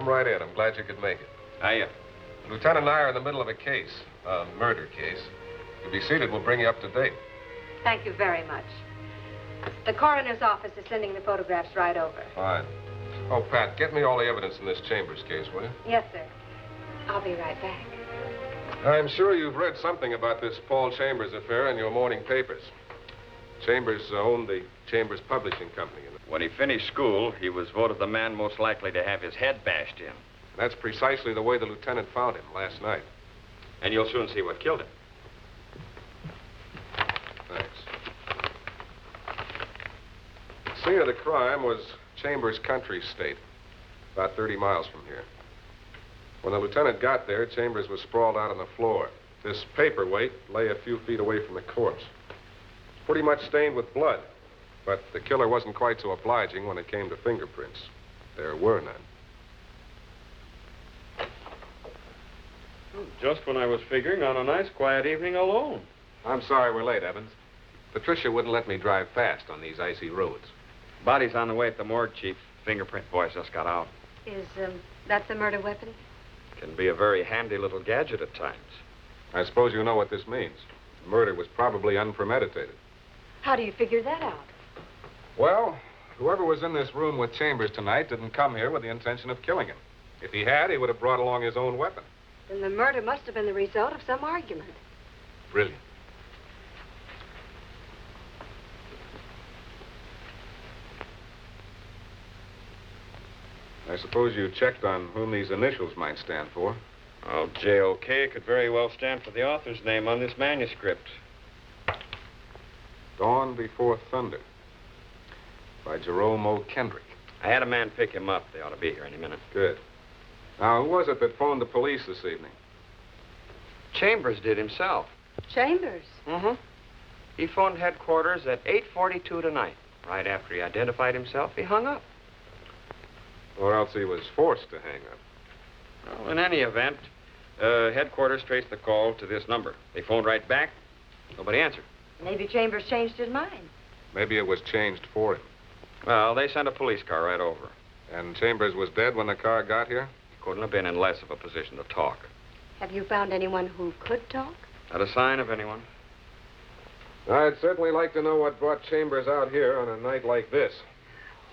Come right in. I'm glad you could make it. Hiya. Lieutenant and I are in the middle of a case, a murder case. If you'll be seated, we'll bring you up to date. Thank you very much. The coroner's office is sending the photographs right over. Fine. Oh, Pat, get me all the evidence in this Chambers case, will you? Yes, sir. I'll be right back. I'm sure you've read something about this Paul Chambers affair in your morning papers. Chambers owned the Chambers Publishing Company. When he finished school, he was voted the man most likely to have his head bashed in. That's precisely the way the lieutenant found him last night. And you'll soon see what killed him. Thanks. The scene of the crime was Chambers Country Estate, about 30 miles from here. When the lieutenant got there, Chambers was sprawled out on the floor. This paperweight lay a few feet away from the corpse. Pretty much stained with blood, but the killer wasn't quite so obliging when it came to fingerprints. There were none. Just when I was figuring on a nice, quiet evening alone. I'm sorry we're late, Evans. Patricia wouldn't let me drive fast on these icy roads. Body's on the way at the morgue, Chief. Fingerprint boys just got out. Is that the murder weapon? Can be a very handy little gadget at times. I suppose you know what this means. The murder was probably unpremeditated. How do you figure that out? Well, whoever was in this room with Chambers tonight didn't come here with the intention of killing him. If he had, he would have brought along his own weapon. Then the murder must have been the result of some argument. Brilliant. I suppose you checked on whom these initials might stand for. Well, J.O.K. could very well stand for the author's name on this manuscript. Dawn Before Thunder by Jerome O. Kendrick. I had a man pick him up. They ought to be here any minute. Good. Now, who was it that phoned the police this evening? Chambers did himself. Chambers? Mm-hmm. He phoned headquarters at 8:42 tonight. Right after he identified himself, he hung up. Or else he was forced to hang up. Well, in any event, headquarters traced the call to this number. They phoned right back. Nobody answered. Maybe Chambers changed his mind. Maybe it was changed for him. Well, they sent a police car right over. And Chambers was dead when the car got here? He couldn't have been in less of a position to talk. Have you found anyone who could talk? Not a sign of anyone. I'd certainly like to know what brought Chambers out here on a night like this.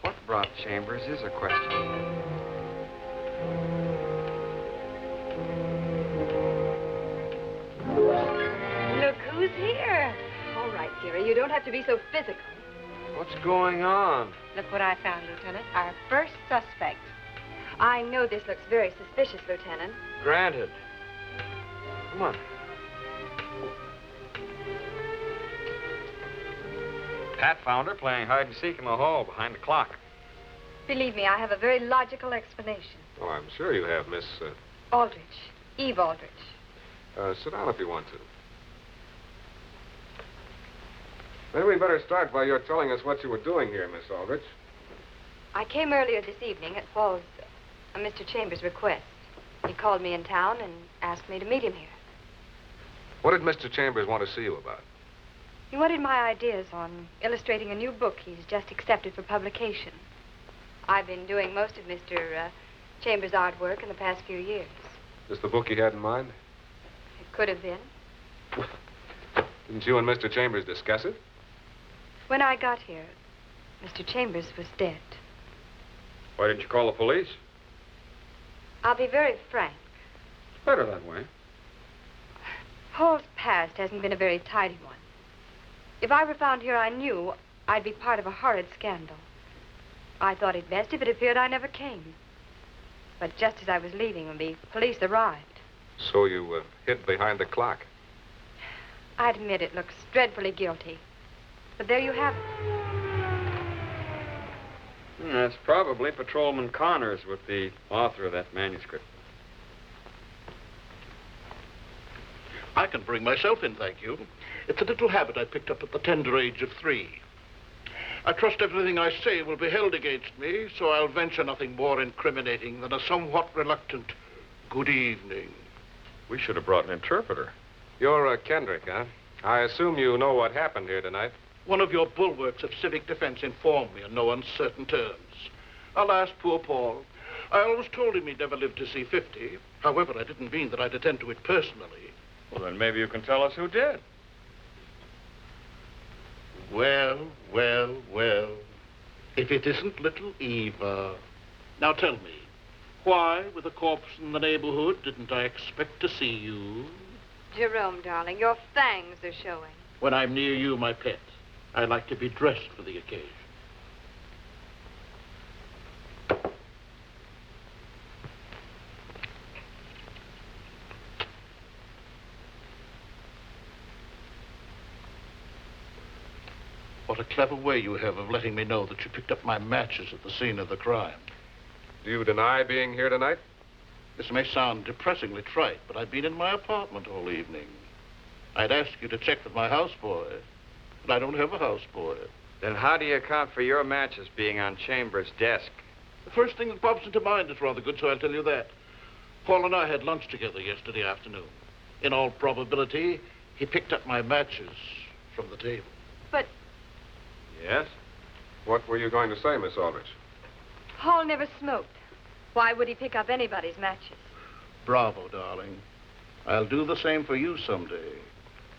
What brought Chambers is a question. Look who's here. All right, dearie, you don't have to be so physical. What's going on? Look what I found, Lieutenant. Our first suspect. I know this looks very suspicious, Lieutenant. Granted. Come on. Pat found her playing hide and seek in the hall behind the clock. Believe me, I have a very logical explanation. Oh, I'm sure you have, Miss... Aldrich. Eve Aldrich. sit down if you want to. Maybe we'd better start by your telling us what you were doing here, Miss Aldrich. I came earlier this evening at Paul's, Mr. Chambers' request. He called me in town and asked me to meet him here. What did Mr. Chambers want to see you about? He wanted my ideas on illustrating a new book he's just accepted for publication. I've been doing most of Mr. Chambers' artwork in the past few years. Is this the book he had in mind? It could have been. Didn't you and Mr. Chambers discuss it? When I got here, Mr. Chambers was dead. Why didn't you call the police? I'll be very frank. It's better that way. Paul's past hasn't been a very tidy one. If I were found here, I knew I'd be part of a horrid scandal. I thought it best if it appeared I never came. But just as I was leaving, when the police arrived... So you hid behind the clock? I admit it looks dreadfully guilty. But there you have it. That's probably Patrolman Connors with the author of that manuscript. I can bring myself in, thank you. It's a little habit I picked up at the tender age of 3. I trust everything I say will be held against me, so I'll venture nothing more incriminating than a somewhat reluctant good evening. We should have brought an interpreter. You're Kendrick, huh? I assume you know what happened here tonight. One of your bulwarks of civic defense informed me in no uncertain terms. Alas, poor Paul. I always told him he'd never live to see 50. However, I didn't mean that I'd attend to it personally. Well, then maybe you can tell us who did. Well, well, well. If it isn't little Eva. Now tell me, why, with a corpse in the neighborhood, didn't I expect to see you? Jerome, darling, your fangs are showing. When I'm near you, my pet, I like to be dressed for the occasion. What a clever way you have of letting me know that you picked up my matches at the scene of the crime. Do you deny being here tonight? This may sound depressingly trite, but I've been in my apartment all evening. I'd ask you to check with my houseboy, but I don't have a houseboy. Then how do you account for your matches being on Chambers' desk? The first thing that pops into mind is rather good, so I'll tell you that. Paul and I had lunch together yesterday afternoon. In all probability, he picked up my matches from the table. But Yes? What were you going to say, Miss Aldrich? Paul never smoked. Why would he pick up anybody's matches? Bravo, darling. I'll do the same for you someday.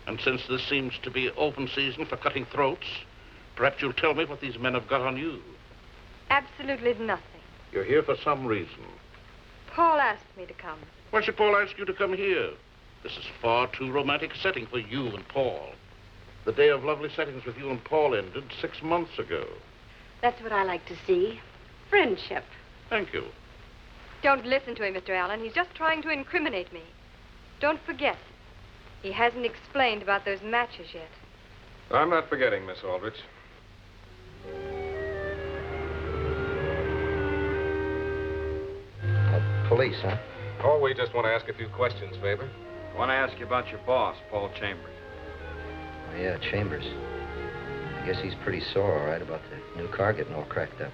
And since this seems to be open season for cutting throats, perhaps you'll tell me what these men have got on you. Absolutely nothing. You're here for some reason. Paul asked me to come. Why should Paul ask you to come here? This is far too romantic a setting for you and Paul. The day of lovely settings with you and Paul ended 6 months ago. That's what I like to see. Friendship. Thank you. Don't listen to him, Mr. Allen. He's just trying to incriminate me. Don't forget, he hasn't explained about those matches yet. I'm not forgetting, Miss Aldrich. Police, huh? Oh, we just want to ask a few questions, Faber. I want to ask you about your boss, Paul Chambers. Oh, yeah, Chambers. I guess he's pretty sore, all right, about the new car getting all cracked up.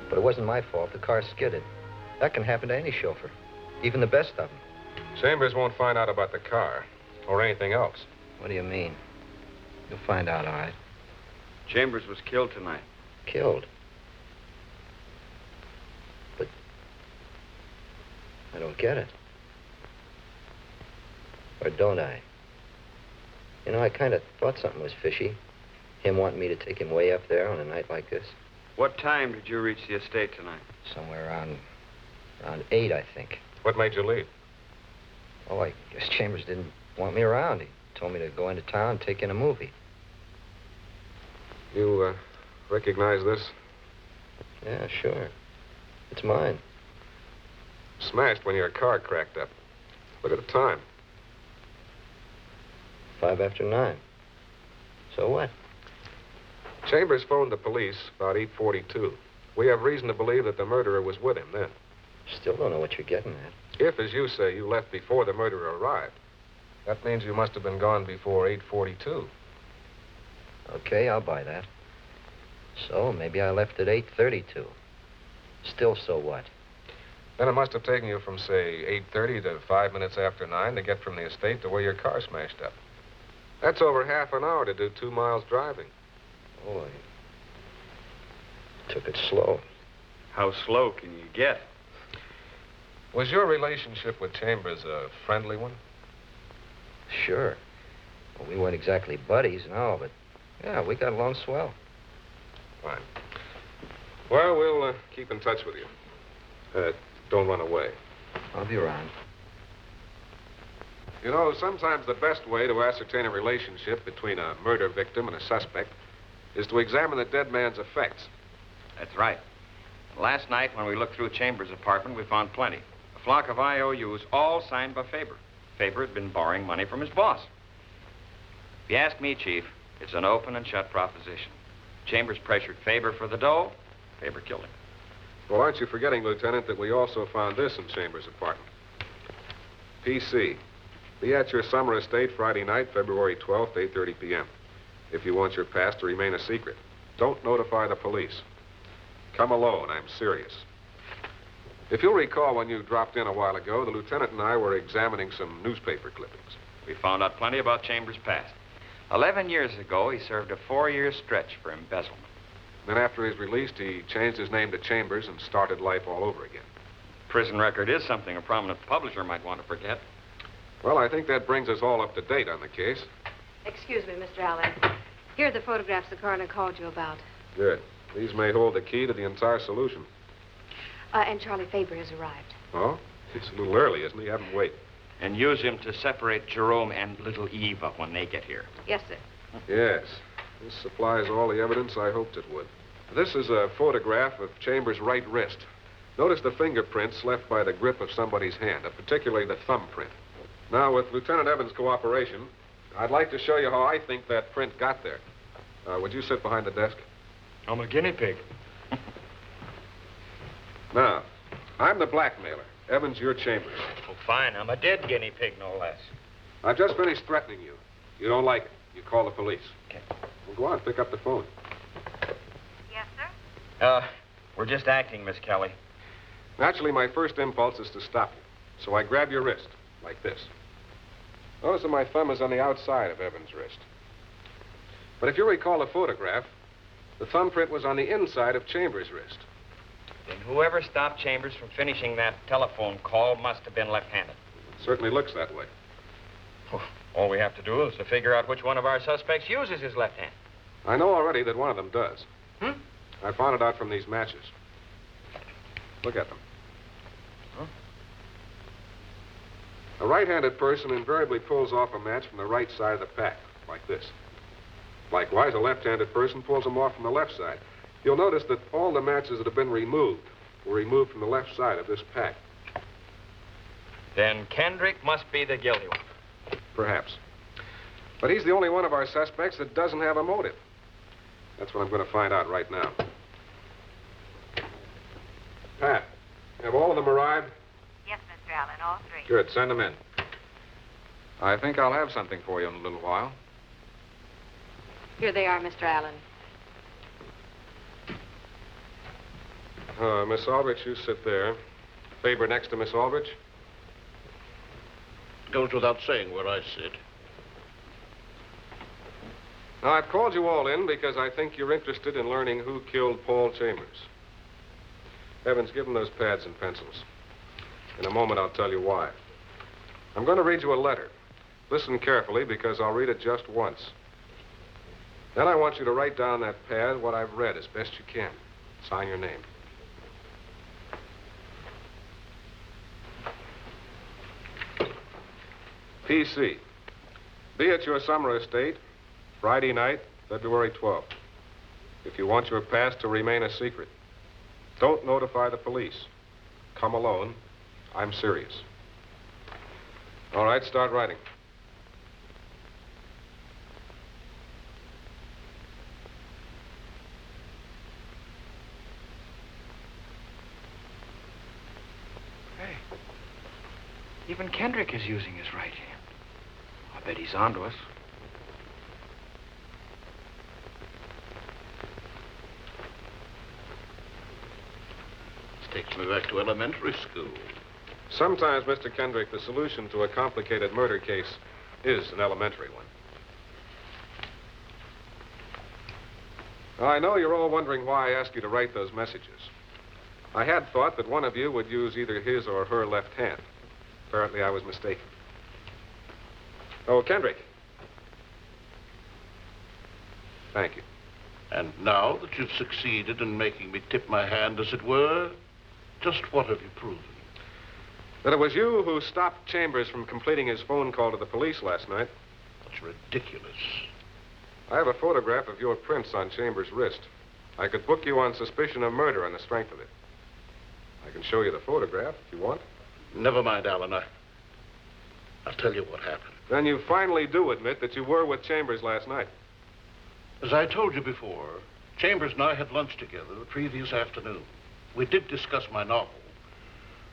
But it wasn't my fault. The car skidded. That can happen to any chauffeur, even the best of them. Chambers won't find out about the car or anything else. What do you mean? You'll find out, all right. Chambers was killed tonight. Killed. But I don't get it. Or don't I? You know, I kind of thought something was fishy. Him wanting me to take him way up there on a night like this. What time did you reach the estate tonight? Somewhere around 8, I think. What made you leave? Oh, I guess Chambers didn't want me around. He told me to go into town and take in a movie. You, recognize this? Yeah, sure. It's mine. Smashed when your car cracked up. Look at the time. 5 after 9. So what? Chambers phoned the police about 8:42. We have reason to believe that the murderer was with him then. Still don't know what you're getting at. If, as you say, you left before the murderer arrived, that means you must have been gone before 8:42. Okay, I'll buy that. So maybe I left at 8:32. Still, so what? Then it must have taken you from, say, 8:30 to 5 minutes after 9 to get from the estate to where your car smashed up. That's over half an hour to do 2 miles driving. Oh, I took it slow. How slow can you get? Was your relationship with Chambers a friendly one? Sure. Well, we weren't exactly buddies, no, but yeah, we got along swell. Fine. Well, we'll keep in touch with you. Don't run away. I'll be around. You know, sometimes the best way to ascertain a relationship between a murder victim and a suspect is to examine the dead man's effects. That's right. Last night, when we looked through Chambers' apartment, we found plenty. A flock of IOUs, all signed by Faber. Faber had been borrowing money from his boss. If you ask me, Chief, it's an open and shut proposition. Chambers pressured Faber for the dough. Faber killed him. Well, aren't you forgetting, Lieutenant, that we also found this in Chambers' apartment? PC. Be at your summer estate Friday night, February 12th, 8:30 p.m. If you want your past to remain a secret, don't notify the police. Come alone, I'm serious. If you'll recall, when you dropped in a while ago, the lieutenant and I were examining some newspaper clippings. We found out plenty about Chambers' past. 11 years ago, he served a 4-year stretch for embezzlement. Then after he's released, he changed his name to Chambers and started life all over again. Prison record is something a prominent publisher might want to forget. Well, I think that brings us all up to date on the case. Excuse me, Mr. Allen. Here are the photographs the coroner called you about. Good. These may hold the key to the entire solution. And Charlie Faber has arrived. Oh? It's a little early, isn't he? Have him wait. And use him to separate Jerome and little Eva when they get here. Yes, sir. Yes. This supplies all the evidence I hoped it would. This is a photograph of Chambers' right wrist. Notice the fingerprints left by the grip of somebody's hand, particularly the thumbprint. Now, with Lieutenant Evans' cooperation, I'd like to show you how I think that print got there. Would you sit behind the desk? I'm a guinea pig. Now, I'm the blackmailer. Evans, you're Chambers. Oh, fine. I'm a dead guinea pig, no less. I've just finished threatening you. You don't like it. You call the police. Okay. Well, go on, pick up the phone. Yes, sir? We're just acting, Miss Kelly. Naturally, my first impulse is to stop you. So I grab your wrist, like this. Notice that my thumb is on the outside of Evans' wrist. But if you recall the photograph, the thumbprint was on the inside of Chambers' wrist. Then whoever stopped Chambers from finishing that telephone call must have been left-handed. It certainly looks that way. All we have to do is to figure out which one of our suspects uses his left hand. I know already that one of them does. Hmm? I found it out from these matches. Look at them. Huh? A right-handed person invariably pulls off a match from the right side of the pack, like this. Likewise, a left-handed person pulls them off from the left side. You'll notice that all the matches that have been removed were removed from the left side of this pack. Then Kendrick must be the guilty one. Perhaps. But he's the only one of our suspects that doesn't have a motive. That's what I'm going to find out right now. Pat, have all of them arrived? Yes, Mr. Allen, all three. Good, send them in. I think I'll have something for you in a little while. Here they are, Mr. Allen. Miss Aldrich, you sit there. Faber next to Miss Aldrich. Goes without saying where I sit. Now, I've called you all in because I think you're interested in learning who killed Paul Chambers. Evans, give him those pads and pencils. In a moment, I'll tell you why. I'm going to read you a letter. Listen carefully because I'll read it just once. Then I want you to write down that pad what I've read as best you can. Sign your name. PC. Be at your summer estate, Friday night, February 12th. If you want your past to remain a secret, don't notify the police. Come alone. I'm serious. All right, start writing. Hey, even Kendrick is using his right hand. I bet he's onto us. This takes me back to elementary school. Sometimes, Mr. Kendrick, the solution to a complicated murder case is an elementary one. Now, I know you're all wondering why I asked you to write those messages. I had thought that one of you would use either his or her left hand. Apparently, I was mistaken. Oh, Kendrick. Thank you. And now that you've succeeded in making me tip my hand, as it were, just what have you proven? That it was you who stopped Chambers from completing his phone call to the police last night. That's ridiculous. I have a photograph of your prints on Chambers' wrist. I could book you on suspicion of murder on the strength of it. I can show you the photograph if you want. Never mind, Alan. I'll tell you what happened. Then you finally do admit that you were with Chambers last night. As I told you before, Chambers and I had lunch together the previous afternoon. We did discuss my novel,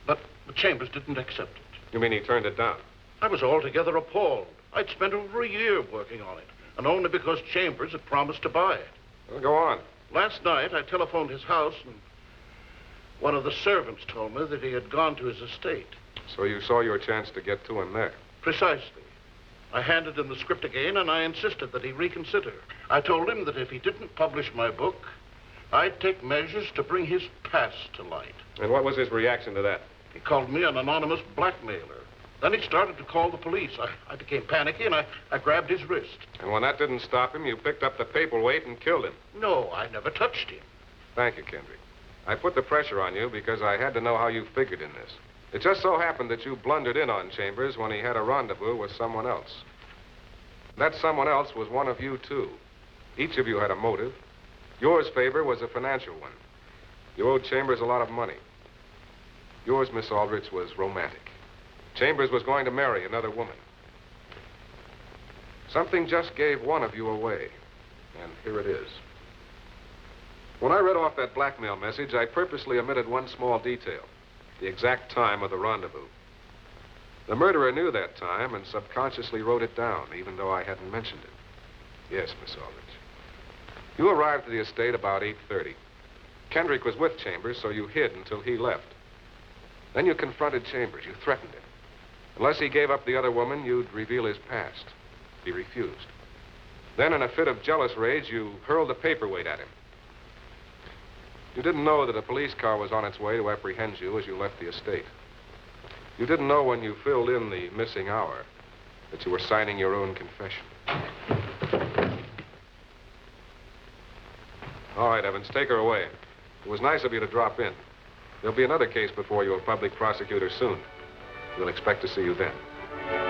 but Chambers didn't accept it. You mean he turned it down? I was altogether appalled. I'd spent over a year working on it, and only because Chambers had promised to buy it. Well, go on. Last night, I telephoned his house, and one of the servants told me that he had gone to his estate. So you saw your chance to get to him there. Precisely. I handed him the script again, and I insisted that he reconsider. I told him that if he didn't publish my book, I'd take measures to bring his past to light. And what was his reaction to that? He called me an anonymous blackmailer. Then he started to call the police. I became panicky, and I grabbed his wrist. And when that didn't stop him, you picked up the paperweight and killed him. No, I never touched him. Thank you, Kendrick. I put the pressure on you because I had to know how you figured in this. It just so happened that you blundered in on Chambers when he had a rendezvous with someone else. That someone else was one of you, too. Each of you had a motive. Yours, Faber, was a financial one. You owed Chambers a lot of money. Yours, Miss Aldrich, was romantic. Chambers was going to marry another woman. Something just gave one of you away, and here it is. When I read off that blackmail message, I purposely omitted one small detail, the exact time of the rendezvous. The murderer knew that time and subconsciously wrote it down, even though I hadn't mentioned it. Yes, Miss Aldrich. You arrived at the estate about 8:30. Kendrick was with Chambers, so you hid until he left. Then you confronted Chambers. You threatened him. Unless he gave up the other woman, you'd reveal his past. He refused. Then, in a fit of jealous rage, you hurled the paperweight at him. You didn't know that a police car was on its way to apprehend you as you left the estate. You didn't know when you filled in the missing hour that you were signing your own confession. All right, Evans, take her away. It was nice of you to drop in. There'll be another case before you, a public prosecutor, soon. We'll expect to see you then.